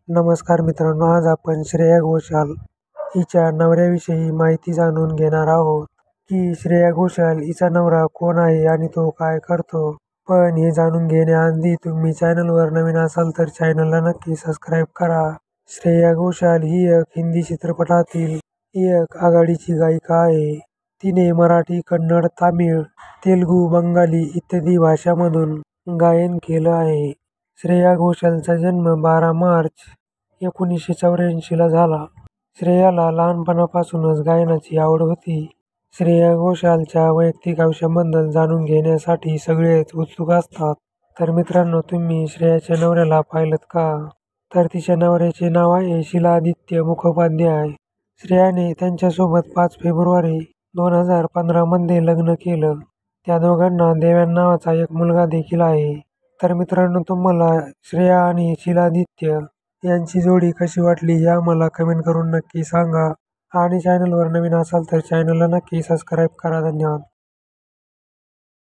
नमस्कार मित्रांनो, आज आपण श्रेया घोषाल हिच्या नवऱ्याविषयी माहिती जाणून घेणार आहोत की श्रेया घोषाल हिचा नवरा कोण आहे आणि तो काय करतो. पण हे जाणून घेण्याआधी तुम्ही चॅनलवर नवीन असाल तर चॅनलला नक्की सबस्क्राईब करा. श्रेया घोषाल ही एक हिंदी चित्रपटातील एक आघाडीची गायिका आहे. तिने मराठी, कन्नड, तामिळ, तेलुगू, बंगाली इत्यादी भाषांमधून गायन केलं आहे. श्रेया घोषालचा जन्म 12 मार्च 1984 झाला. श्रेयाला लहानपणापासूनच गायनाची आवड होती. श्रेया घोषालच्या वैयक्तिक आयुष्याबद्दल जाणून घेण्यासाठी सगळेच उत्सुक असतात. तर मित्रांनो, तुम्ही श्रेयाच्या नवऱ्याला पाहिलंत का? तर तिच्या नवऱ्याचे नाव आहे शीलादित्य मुखोपाध्याय. श्रेयाने त्यांच्यासोबत 5 फेब्रुवारी 2015 मध्ये लग्न केलं. त्या दोघांना देवान नावाचा एक मुलगा देखील आहे. तर मित्रांनो, तुम्हाला श्रेया आणि शीलादित्य यांची जोडी कशी वाटली हे आम्हाला कमेंट करून नक्की सांगा. आणि चॅनलवर नवीन असाल तर चॅनलला नक्की सबस्क्राईब करा. धन्यवाद.